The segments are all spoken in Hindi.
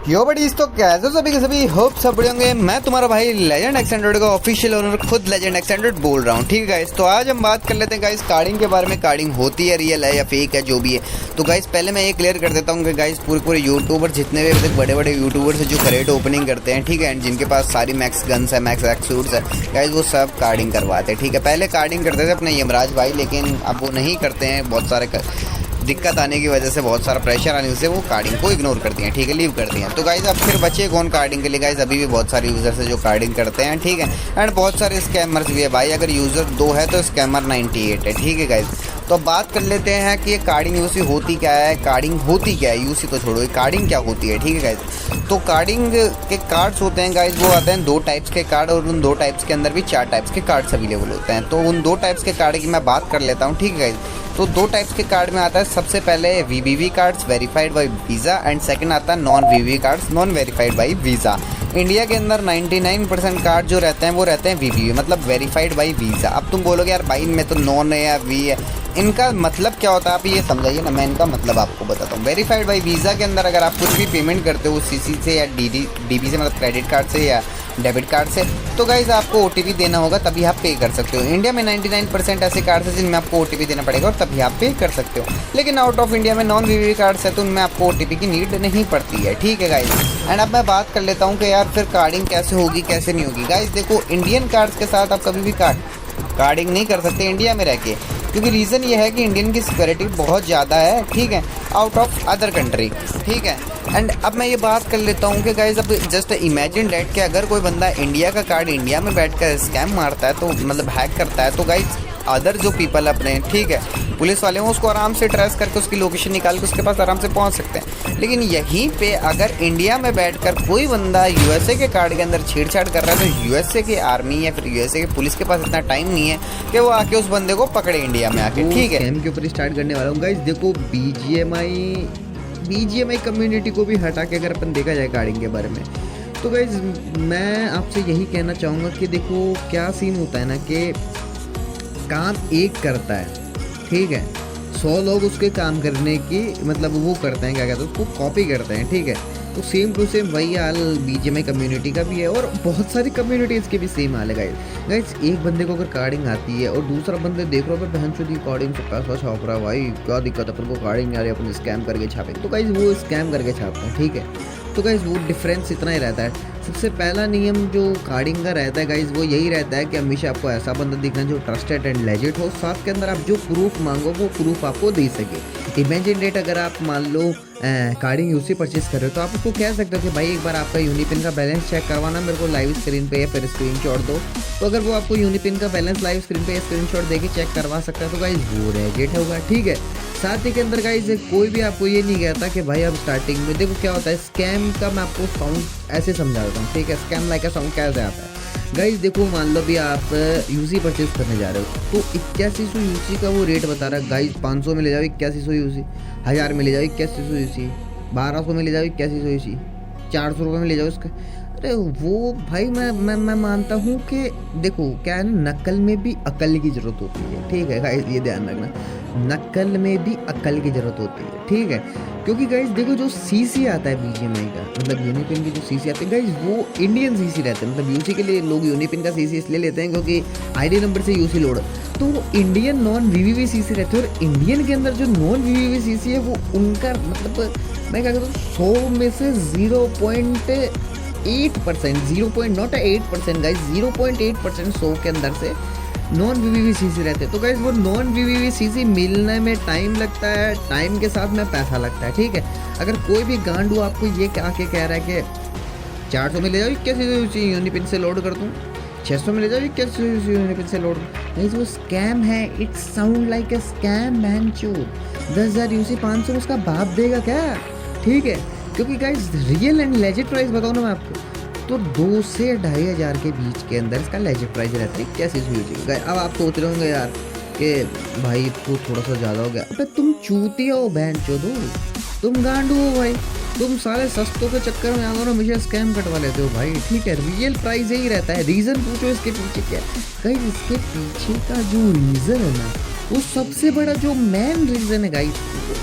यो बडीज तो कैसे हो सभी के सभी होप सब बढ़िया होंगे। मैं तुम्हारा भाई लेजेंड एक्स100 का ऑफिशियल ओनर खुद लेजेंड एक्स100 बोल रहा हूँ। ठीक है गाइस, तो आज हम बात कर लेते हैं गाइस कार्डिंग के बारे में। कार्डिंग होती है, रियल है या फेक है, जो भी है। तो गाइस पहले मैं ये क्लियर कर देता हूँ कि गाइस पूरे यूट्यूबर जितने भी अभी तक बड़े बड़े यूट्यूबर्स हैं जो क्रेट ओपनिंग करते हैं, ठीक है, एंड जिनके पास सारी मैक्स गन्स है, मैक्स एक्स सूट्स है गाइस, वो सब कार्डिंग करवाते हैं। ठीक है, पहले कार्डिंग करते थे अपने यमराज भाई, लेकिन अब वो नहीं करते हैं। बहुत सारे दिक्कत आने की वजह से, बहुत सारा प्रेशर आने से वो कार्डिंग को इग्नोर करती हैं। ठीक है, लीव करती हैं। तो गाइज अब फिर बचे कौन कार्डिंग के लिए? गाइज अभी भी बहुत सारे यूजर्स हैं जो कार्डिंग करते हैं। ठीक है, एंड बहुत सारे स्कैमर्स भी है भाई। अगर यूजर 2 है तो स्कैमर 98 है। ठीक है गाइज, तो अब बात कर लेते हैं कि ये कार्डिंग यूसी होती क्या है, कार्डिंग होती क्या है। यूसी तो छोड़ो, ये कार्डिंग क्या होती है। ठीक है गाइज, तो कार्डिंग के कार्ड्स होते हैं गाइज, वो आते हैं 2 टाइप्स के कार्ड, और उन 2 टाइप्स के अंदर भी 4 टाइप्स के कार्ड्स अवेलेबल होते हैं। तो उन 2 टाइप्स के कार्ड की मैं बात कर लेता हूँ। ठीक है गाइज, तो 2 टाइप्स के कार्ड में आता है सबसे पहले VBV cards verified by Visa, and second आता है non VBV cards non verified by Visa. India के अंदर 99% कार्ड जो रहते हैं वो रहते हैं वीवीवी, मतलब वेरीफाइड बाय वीज़ा। अब तुम बोलोगे यार भाई में तो नॉन है या वी है, इनका मतलब क्या होता है आप ये समझाइए ना। मैं इनका मतलब आपको बताता हूँ। वेरीफाइड बाय वीज़ा के अंदर अगर आप कुछ भी पेमेंट करते हो सीसी से या डीबी से, मतलब क्रेडिट कार्ड से या डेबिट कार्ड से, तो गाइज आपको ओटीपी देना होगा, तभी आप पे कर सकते हो। इंडिया में 99% ऐसे कार्ड्स हैं जिनमें आपको ओटीपी देना पड़ेगा और तभी आप पे कर सकते हो। लेकिन आउट ऑफ इंडिया में नॉन वीवीवी कार्ड्स है तो उनमें आपको ओटीपी की नीड नहीं पड़ती है। ठीक है गाइज, एंड अब मैं बात कर लेता हूँ कि यार फिर कार्डिंग कैसे होगी कैसे नहीं होगी। गाइज देखो, इंडियन कार्ड्स के साथ आप कभी भी कार्डिंग नहीं कर सकते इंडिया में रह के, क्योंकि रीज़न ये है कि इंडियन की सिक्योरिटी बहुत ज़्यादा है। ठीक है, आउट ऑफ अदर कंट्री। ठीक है, एंड अब मैं ये बात कर लेता हूँ कि गाइज अब जस्ट इमेजिन डेट कि अगर कोई बंदा इंडिया का कार्ड इंडिया में बैठकर स्कैम मारता है, तो मतलब हैक करता है, तो गाइज अदर जो पीपल अपने, ठीक है, पुलिस वाले हैं, उसको आराम से ट्रेस करके उसकी लोकेशन निकाल के उसके पास आराम से पहुंच सकते हैं। लेकिन यहीं पे अगर इंडिया में बैठकर कोई बंदा यूएसए के कार्ड के अंदर छेड़छाड़ कर रहा है, तो यूएसए की आर्मी या फिर यूएसए की पुलिस के पास इतना टाइम नहीं है कि वो आके उस बंदे को पकड़े इंडिया में आके। ठीक है, स्कैम के ऊपर स्टार्ट करने वाला हूँ गाइस। देखो बीजीएमआई कम्युनिटी को भी हटा के अगर अपन देखा जाए कार्डिंग के बारे में, तो गाइस मैं आपसे यही कहना चाहूँगा कि देखो क्या सीन होता है ना, कि काम एक करता है, ठीक है, 100 लोग उसके काम करने की मतलब वो करते हैं, क्या कहते हैं, उसको कॉपी करते हैं। ठीक है, तो सेम टू सेम वही हाल बीजीएमआई कम्युनिटी का भी है, और बहुत सारी कम्युनिटीज़ के भी सेम हाल है गाइस। एक बंदे को अगर कार्डिंग आती है और दूसरा बंदे देख रहा हो बहन चोदी कार्डिंग से पैसा छाप रहा है, भाई क्या दिक्कत है, अपन को कार्डिंग आ रही है, अपन स्कैम करके छापेंगे, तो गाइस वो स्कैम करके छापते हैं। ठीक है, तो गाइस वो डिफरेंस इतना ही रहता है। सबसे पहला नियम जो कार्डिंग का रहता है गाइस, वो यही रहता है कि हमेशा आपको ऐसा बंदा दिखना जो ट्रस्टेड एंड लेजिट हो, साथ के अंदर आप जो प्रूफ मांगो वो प्रूफ आपको दे सके। इमेजिन डेट अगर आप मान लो कार्डिंग यूसी परचेज कर रहे हो, तो आप उसको कह सकते हो कि भाई एक बार आपका यूनिपिन का बैलेंस चेक करवाना मेरे को लाइव स्क्रीन पे या फिर स्क्रीनशॉट दो। तो अगर वो आपको यूनिपिन का बैलेंस लाइव स्क्रीन पे या स्क्रीनशॉट देके चेक करवा सकता है, तो गाइस वो लेजिट होगा। ठीक है, साथ ही के अंदर गाइस कोई भी आपको ये नहीं कहता कि भाई अब स्टार्टिंग में देखो क्या होता है स्कैम का। मैं आपको साउंड ऐसे समझा देता हूँ। ठीक है, स्कैम लाइक का साउंड कैसे आता है गाइस। देखो मान लो भी आप यूसी परचेज करने जा रहे हो, तो 8100 यूसी का वो रेट बता रहा है गाइस। 500 में ले जाओ 8100 यूसी, 1000 में ले जाओ 8100 यूसी, 1200 में ले जाओ 8100 यूसी, 400 रुपये में ले जाओ इसका। अरे वो भाई मैं मानता हूँ कि देखो क्या है ना, नकल में भी अकल की ज़रूरत होती है। ठीक है गाइस, ये ध्यान रखना, नकल में भी अकल की ज़रूरत होती है। ठीक है, क्योंकि गाइस देखो जो सीसी आता है बीजीएमआई का, मतलब यूनिपिन की जो सीसी आती है गाइस, वो इंडियन सीसी रहते हैं। मतलब यूसी के लिए लोग यूनिपिन का सीसी इसलिए लेते हैं क्योंकि आईडी नंबर से यूसी लोड, तो वो इंडियन नॉन वीवीवी सीसी रहते हैं। और इंडियन के अंदर जो नॉन वीवीवी सीसी है वो उनका मतलब मैं क्या कहता हूँ 100 में से 0.8%, 0.8% गाइस, 0.8% 100 के अंदर से नॉन वीवीवी सीसी रहते हैं। तो गाइस वो नॉन वीवीवी सीसी मिलने में टाइम लगता है, टाइम के साथ में पैसा लगता है। ठीक है, अगर कोई भी गांडू आपको ये आके कह रहा है कि 400 में ले जाओ 8100 यूनिपिन से लोड कर दूँ, 600 में ले जाओ 8100 यूनिपिन से लोड, गाइस वो स्कैम है। It sound like a scam man चो। 10,000 यूसी 500 उसका बाप देगा क्या? ठीक है, क्योंकि guys real and legit price बताऊँ ना मैं आपको, तो 2 से 2,500 के बीच के अंदर इसका लेजिट प्राइस रहता है। कैसे यूज। अब आप सोच रहे होंगे यार कि भाई तो थोड़ा सा ज़्यादा हो गया। अबे तुम चूती हो बहन चोदो, तुम गांडू हो भाई, तुम सारे सस्तों के चक्कर में आकर हमेशा स्कैम कटवा लेते हो भाई। ठीक है, रियल प्राइस यही रहता है। रीज़न पूछो इसके पीछे क्या है गाइस, इसके पीछे का जो रीज़न है ना वो सबसे बड़ा जो मेन रीज़न है गाइस,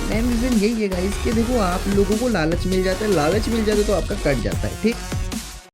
मेन रीज़न यही है गाइस कि देखो आप लोगों को लालच मिल जाता है, लालच मिल जाता है तो आपका कट जाता है, ठीक।